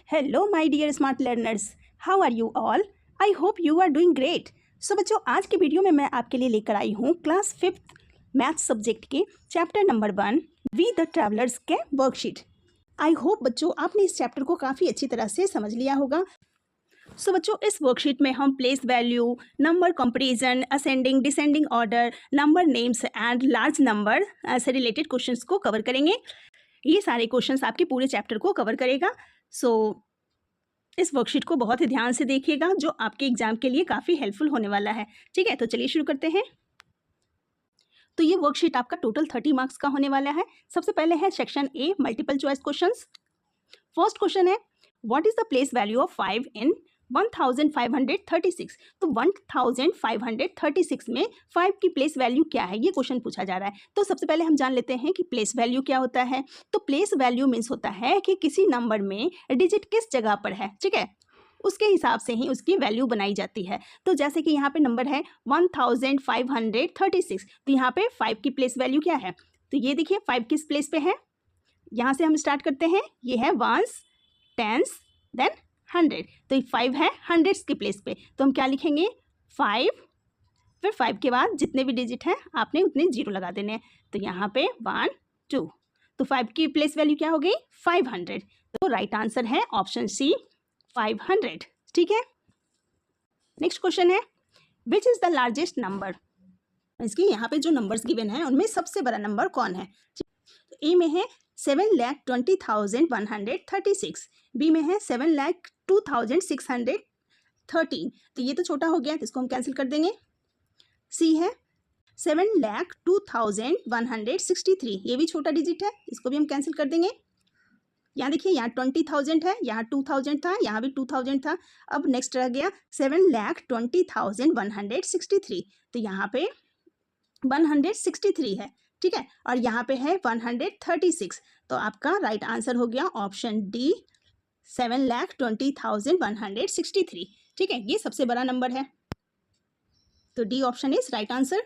Hello my dear smart learners, how are all? All? I hope you are doing great. So बच्चों, आज की video में मैं आपके लिए लेकर आई हूँ क्लास 5th मैथ सब्जेक्ट के chapter number 1 we the travellers के वर्कशीट। आई होप बच्चों आपने इस चैप्टर को काफ़ी अच्छी तरह से समझ लिया होगा। सो बच्चों, इस वर्कशीट में हम place value, number comparison, ascending descending order, number names and large number से रिलेटेड क्वेश्चंस को कवर करेंगे। ये सारे क्वेश्चंस आपके पूरे चैप्टर को कवर करेगा। सो इस वर्कशीट को बहुत ही ध्यान से देखिएगा, जो आपके एग्जाम के लिए काफ़ी हेल्पफुल होने वाला है। ठीक है, तो चलिए शुरू करते हैं। तो ये वर्कशीट आपका टोटल 30 मार्क्स का होने वाला है। सबसे पहले है section A, multiple choice questions. First question है, what is the place value of 5 in 1536? तो 1536 में 5 की प्लेस वैल्यू क्या है, ये क्वेश्चन पूछा जा रहा है। तो सबसे पहले हम जान लेते हैं कि प्लेस वैल्यू क्या होता है। तो प्लेस वैल्यू मीन्स होता है कि किसी नंबर में डिजिट किस जगह पर है, ठीक है, उसके हिसाब से ही उसकी वैल्यू बनाई जाती है। तो जैसे कि यहाँ पे नंबर है 1536, तो यहाँ पे 5 की प्लेस वैल्यू क्या है? तो ये देखिए 5 किस प्लेस पे है, यहाँ से हम स्टार्ट करते हैं। ये है वंस, टेंस, देन 100। तो ये 5 है हंड्रेड्स की प्लेस पे, तो हम क्या लिखेंगे 5, फिर 5 के बाद जितने भी डिजिट हैं आपने उतने जीरो लगा देने हैं। तो यहाँ पे 1 2, तो 5 की प्लेस वैल्यू क्या हो गई 500। तो राइट आंसर है ऑप्शन सी 500। ठीक है, नेक्स्ट क्वेश्चन है, which is the largest number? इसकी यहाँ पे जो नंबर्स गिवन है उनमें सबसे बड़ा नंबर कौन है? तो ए में है 7,20,136, बी में है 7,02,613, तो ये तो छोटा हो गया, तो इसको हम कैंसिल कर देंगे। सी है 7,02,163, ये भी छोटा डिजिट है, इसको भी हम कैंसिल कर देंगे। यहाँ देखिए, यहाँ 20,000 है, यहाँ 2,000 था, यहाँ भी 2,000 था। अब नेक्स्ट रह गया 7,20,163, तो यहाँ पे 163 है, ठीक है, और यहाँ पे है 136, तो आपका राइट आंसर हो गया ऑप्शन डी 7,20,163। ठीक है, ये सबसे बड़ा नंबर है, तो D option is right answer.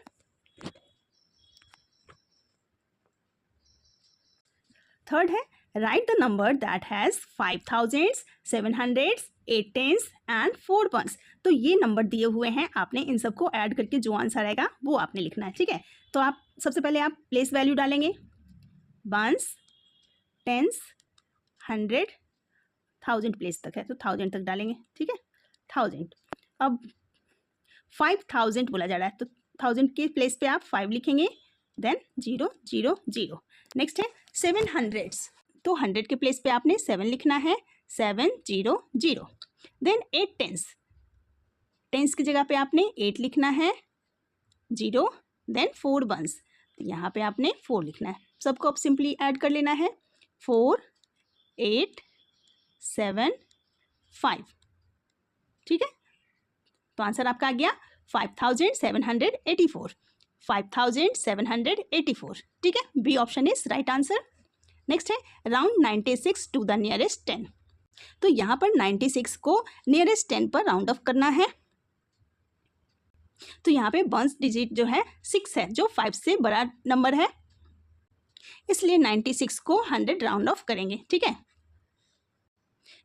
Third है, write the number that has 5 thousands, 700s, 8 tens and 4 ones। तो ये नंबर दिए हुए हैं, आपने इन सबको ऐड करके जो आंसर आएगा वो आपने लिखना है। ठीक है, तो आप सबसे पहले आप प्लेस वैल्यू डालेंगे, वंस, टेंस, 100, 1000 प्लेस तक है तो 1000 तक डालेंगे। ठीक है, 1000। अब 5000 बोला जा रहा है, तो 1000 के प्लेस पे आप 5 लिखेंगे, देन 0 0 0। नेक्स्ट है 700s, तो 100 के प्लेस पे आपने 7 लिखना है, 7 0 0। देन 8 टेंस, टेंस की जगह पे आपने 8 लिखना है, 0, देन 4 वंस, तो यहाँ पे आपने 4 लिखना है। सबको अब सिंपली ऐड कर लेना है, 4 8 7 5। ठीक है, तो आंसर आपका आ गया 5784, 5784। ठीक है, B option is right answer. Next है, राउंड 96 टू द नियरेस्ट 10। तो यहाँ पर 96 को नियरेस्ट 10 पर राउंड ऑफ करना है। तो यहाँ पे वंस डिजिट जो है 6 है, जो 5 से बड़ा नंबर है, इसलिए 96 को 100 राउंड ऑफ करेंगे। ठीक है,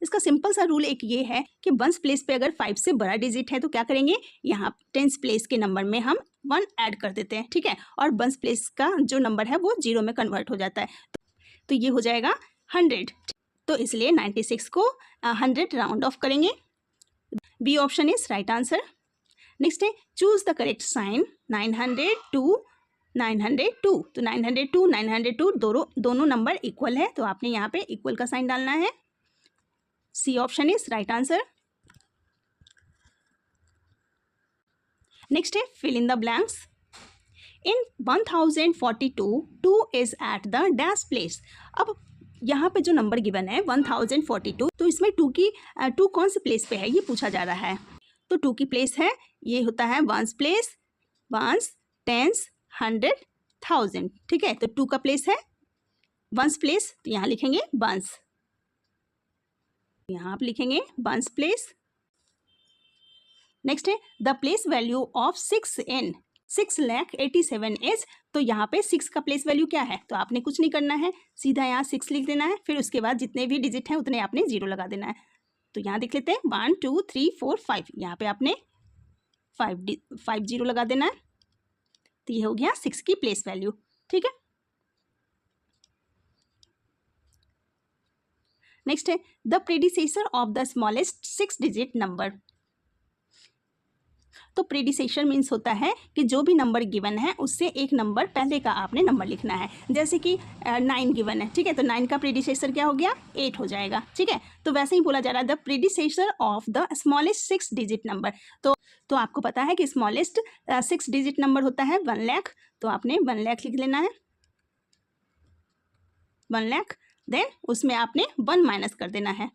इसका सिंपल सा रूल एक ये है कि वंस प्लेस पे अगर 5 से बड़ा डिजिट है तो क्या करेंगे, यहाँ टेंस प्लेस के नंबर में हम 1 ऐड कर देते हैं। ठीक है, और वंस प्लेस का जो नंबर है वो 0 में कन्वर्ट हो जाता है, तो ये हो जाएगा 100। तो इसलिए 96 को 100 राउंड ऑफ करेंगे। B option is right answer. Next है, चूज द करेक्ट साइन 902 902। तो 902 902 दोनों नंबर इक्वल है, तो आपने यहाँ पे इक्वल का साइन डालना है। C option is right answer. Next है, fill in the blanks. In 1042 2 is at the dash place. अब यहाँ पे जो नंबर गिवन है 1042, तो इसमें 2 कौन से प्लेस पे है ये पूछा जा रहा है। तो 2 की प्लेस है, ये होता है वंस प्लेस, वंस, टेंस, 100, 1000। ठीक है, तो 2 का प्लेस है वंस प्लेस, तो यहाँ लिखेंगे वंस, यहाँ आप लिखेंगे वंस प्लेस। नेक्स्ट है, the place value of 6 in 6,87,000 is. तो यहाँ पे 6 का प्लेस वैल्यू क्या है, तो आपने कुछ नहीं करना है, सीधा यहाँ 6 लिख देना है, फिर उसके बाद जितने भी डिजिट हैं उतने आपने 0 लगा देना है। तो यहाँ देख लेते हैं 1 2 3 4 5, यहाँ पे आपने 5 जीरो लगा देना है, तो ये हो गया 6 की प्लेस वैल्यू। ठीक है, नेक्स्ट है the predecessor of the smallest 6 digit number. तो प्रेडिसेसर मीन्स होता है कि जो भी नंबर गिवन है उससे एक नंबर पहले का आपने नंबर लिखना है। जैसे कि 9 गिवन है, ठीक है, तो 9 का प्रेडिसेसर क्या हो गया, 8 हो जाएगा। ठीक है, तो वैसे ही बोला जा रहा है the predecessor of the smallest 6 digit number. तो आपको पता है कि स्मॉलेस्ट 6 डिजिट नंबर होता है 1 लाख, तो आपने 1 लाख लिख लेना है, 1 लाख। देन उसमें आपने 1 माइनस कर देना है,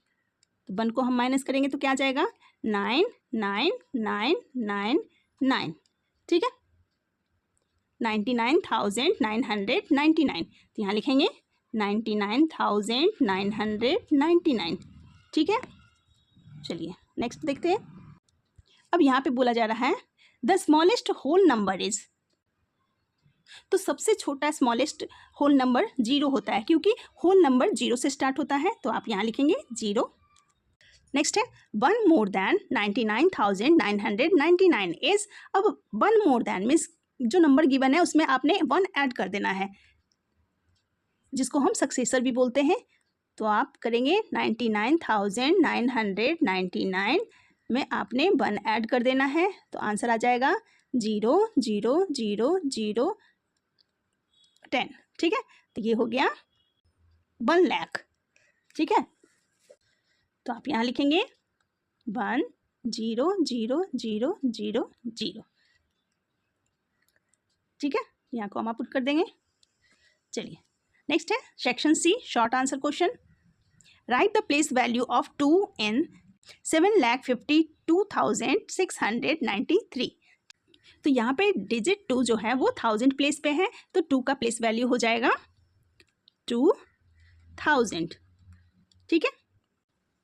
तो 1 को हम माइनस करेंगे तो क्या आ जाएगा 9 9 9 9 9। ठीक है, 99,999, तो यहाँ लिखेंगे 99,999। ठीक है, चलिए नेक्स्ट देखते हैं। अब यहाँ पे बोला जा रहा है the smallest whole number is, तो सबसे छोटा स्मॉलेस्ट होल नंबर 0 होता है, क्योंकि होल नंबर 0 से स्टार्ट होता है, तो आप यहाँ लिखेंगे 0। नेक्स्ट है 1 मोर देन 99,999 इज। अब 1 मोर देन मीन्स जो नंबर गिवन है उसमें आपने 1 ऐड कर देना है, जिसको हम सक्सेसर भी बोलते हैं। तो आप करेंगे 99,999 में आपने 1 ऐड कर देना है, तो आंसर आ जाएगा 0 0 0 0 10। ठीक है, तो ये हो गया 1 लाख। ठीक है, तो आप यहाँ लिखेंगे 1 0 0 0 0 0। ठीक है, यहाँ को हम पुट कर देंगे। चलिए नेक्स्ट है section C, short answer question. Write the place value of 2 in 7,52,693। तो यहाँ पे डिजिट 2 जो है वो 1000 प्लेस पे है, तो 2 का प्लेस वैल्यू हो जाएगा 2000। ठीक है,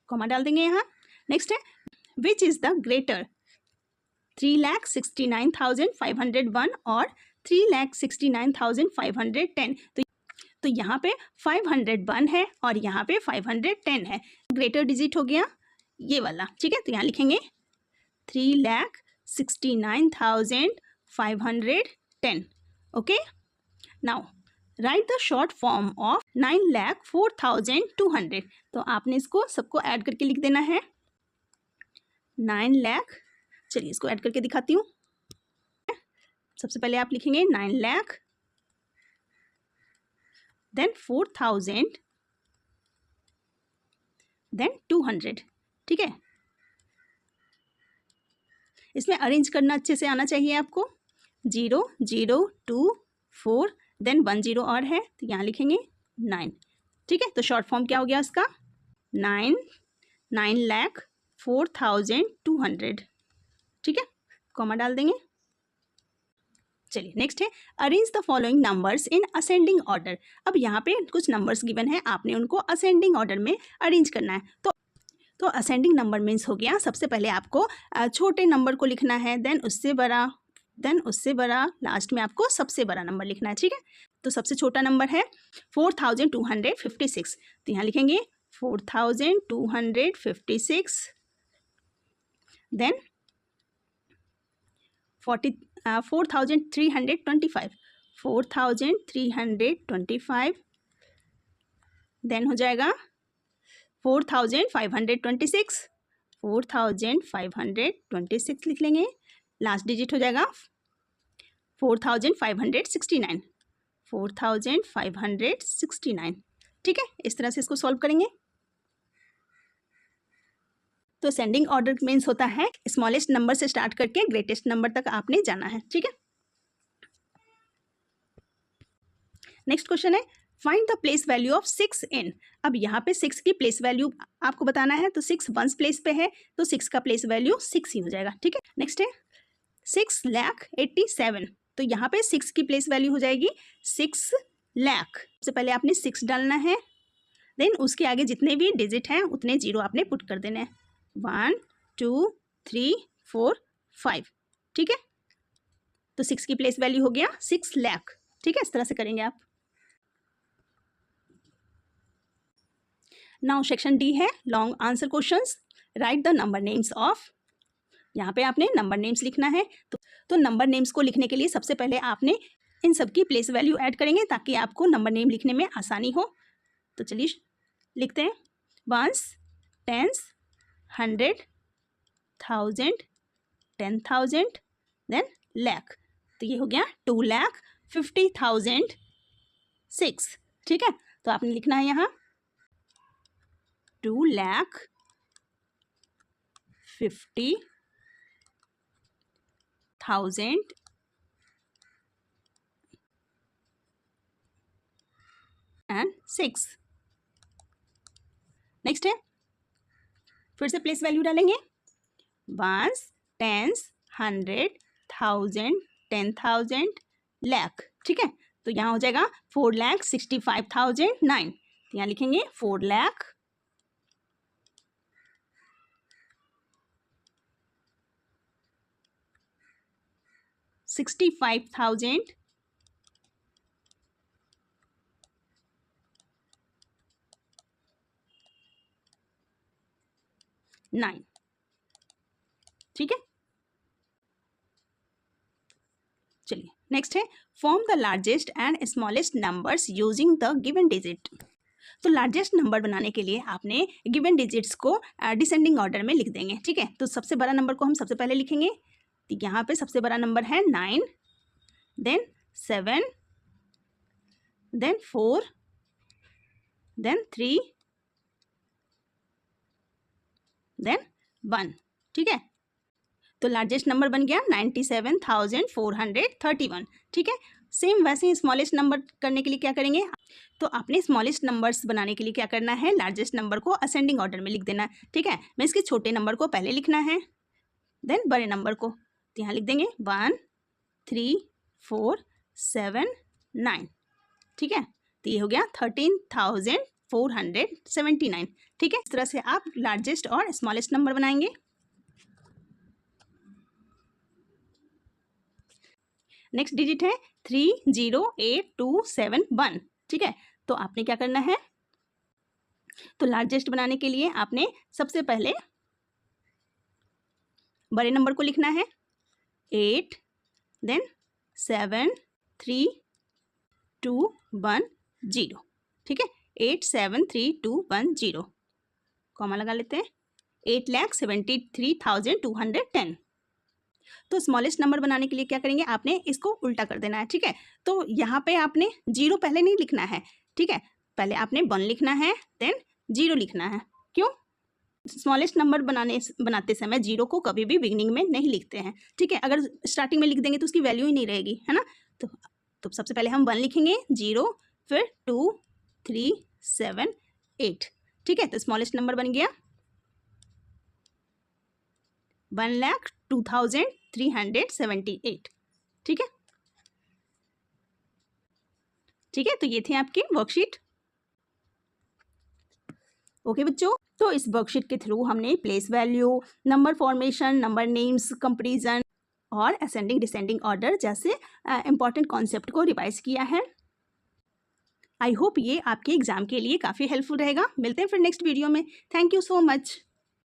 कॉमा डाल देंगे यहाँ। नेक्स्ट है विच इज़ द ग्रेटर 3,69,501 और 3,69,510। तो यहाँ पे 501 है और यहाँ पे 510 है, ग्रेटर डिजिट हो गया ये वाला। ठीक है, तो यहाँ लिखेंगे 3,69,510। Okay, now right the short form of 9,04,200। तो आपने इसको सबको ऐड करके लिख देना है 9 लाख। चलिए इसको ऐड करके दिखाती हूँ। सबसे पहले आप लिखेंगे 9 लाख, देन 4,000, देन 200। ठीक है, इसमें अरेंज करना अच्छे से आना चाहिए आपको। 0 0 2 4, देन 1 0 और है, तो यहाँ लिखेंगे 9। ठीक है, तो शॉर्ट फॉर्म क्या हो गया उसका 9,04,200। ठीक है, कॉमा डाल देंगे। चलिए नेक्स्ट है arrange the following numbers in ascending order. अब यहाँ पे कुछ नंबर्स गिवन है, आपने उनको असेंडिंग ऑर्डर में अरेंज करना है। तो असेंडिंग नंबर मीन्स हो गया सबसे पहले आपको छोटे नंबर को लिखना है, देन उससे बड़ा, देन उससे बड़ा, लास्ट में आपको सबसे बड़ा नंबर लिखना है। ठीक है, तो सबसे छोटा नंबर है 4,256, तो यहाँ लिखेंगे 4,256, देन 4,325, 4,325, देन हो जाएगा 4,526, 4,526 लिख लेंगे। लास्ट डिजिट हो जाएगा 4,569, 4,569। ठीक है, इस तरह से इसको सॉल्व करेंगे। तो असेंडिंग ऑर्डर मीन्स होता है स्मॉलेस्ट नंबर से स्टार्ट करके ग्रेटेस्ट नंबर तक आपने जाना है। ठीक है, नेक्स्ट क्वेश्चन है find the place value of 6 इन। अब यहाँ पे 6 की प्लेस वैल्यू आपको बताना है, तो 6 वंस प्लेस पे है, तो 6 का प्लेस वैल्यू 6 ही हो जाएगा। ठीक है, नेक्स्ट है 6,87,000, तो यहाँ पे 6 की प्लेस वैल्यू हो जाएगी 6 लाख। सबसे पहले आपने 6 डालना है, देन उसके आगे जितने भी डिजिट हैं उतने जीरो आपने पुट कर देने हैं, 1 2 3 4 5। ठीक है, तो 6 की प्लेस वैल्यू हो गया 6 लाख। ठीक है, इस तरह से करेंगे आप। नाउ सेक्शन डी है long answer questions. Right the number names of, यहाँ पे आपने नंबर नेम्स लिखना है। तो नंबर नेम्स को लिखने के लिए सबसे पहले आपने इन सब की प्लेस वैल्यू ऐड करेंगे ताकि आपको नंबर नेम लिखने में आसानी हो। तो चलिए लिखते हैं, वंस, टेंस, 100, 1000, 10,000, देन लाख। तो ये हो गया 2,50,006। ठीक है, तो आपने लिखना है यहाँ 2,50,006। नेक्स्ट है, फिर से प्लेस वैल्यू डालेंगे, वंस, टेंस, 100, 1000, 10,000, लाख। ठीक है, तो यहाँ हो जाएगा 4,65,009। तो यहाँ लिखेंगे 4,65,009। ठीक है, चलिए नेक्स्ट है, form the largest and smallest numbers using the given digit. तो लार्जेस्ट नंबर बनाने के लिए आपने गिवन डिजिट्स को डिसेंडिंग ऑर्डर में लिख देंगे। ठीक है, तो सबसे बड़ा नंबर को हम सबसे पहले लिखेंगे। तो यहाँ पे सबसे बड़ा नंबर है 9, देन 7, देन 4, देन 3, देन 1। ठीक है, तो लार्जेस्ट नंबर बन गया 97,431। ठीक है, सेम वैसे ही स्मॉलेस्ट नंबर करने के लिए क्या करेंगे, तो आपने स्मॉलेस्ट नंबर्स बनाने के लिए क्या करना है, लार्जेस्ट नंबर को असेंडिंग ऑर्डर में लिख देना है। ठीक है, मैं इसके छोटे नंबर को पहले लिखना है, देन बड़े नंबर को। तो यहाँ लिख देंगे 1, 3, 4, 7, 9। ठीक है, तो ये हो गया 13,479। ठीक है, इस तरह से आप लार्जेस्ट और स्मॉलेस्ट नंबर बनाएंगे। नेक्स्ट डिजिट है 308271। ठीक है, तो आपने क्या करना है, तो लार्जेस्ट बनाने के लिए आपने सबसे पहले बड़े नंबर को लिखना है 8, देन 7, 3, 2, 1, 0। ठीक है, 873210, कॉमा लगा लेते हैं, 8,73,210। तो स्मॉलेस्ट नंबर बनाने के लिए क्या करेंगे, आपने इसको उल्टा कर देना है। ठीक है, तो यहाँ पे आपने 0 पहले नहीं लिखना है। ठीक है, पहले आपने 1 लिखना है, देन 0 लिखना है। क्यों, स्मॉलेस्ट नंबर बनाते समय 0 को कभी भी बिगनिंग में नहीं लिखते हैं। ठीक है, अगर स्टार्टिंग में लिख देंगे तो उसकी वैल्यू ही नहीं रहेगी, है ना। तो सबसे पहले हम 1 लिखेंगे, 0, फिर 2, 3, 7, 8। ठीक है, तो स्मॉलेस्ट नंबर बन गया 1,02,378। ठीक है, ठीक है, तो ये थे आपके वर्कशीट। ओके बच्चों, तो इस वर्कशीट के थ्रू हमने place value, number formation, number names, comparison और असेंडिंग डिसेंडिंग ऑर्डर जैसे इंपॉर्टेंट कॉन्सेप्ट को रिवाइज किया है। आई होप ये आपके एग्जाम के लिए काफ़ी हेल्पफुल रहेगा। मिलते हैं फिर नेक्स्ट वीडियो में। Thank you so much.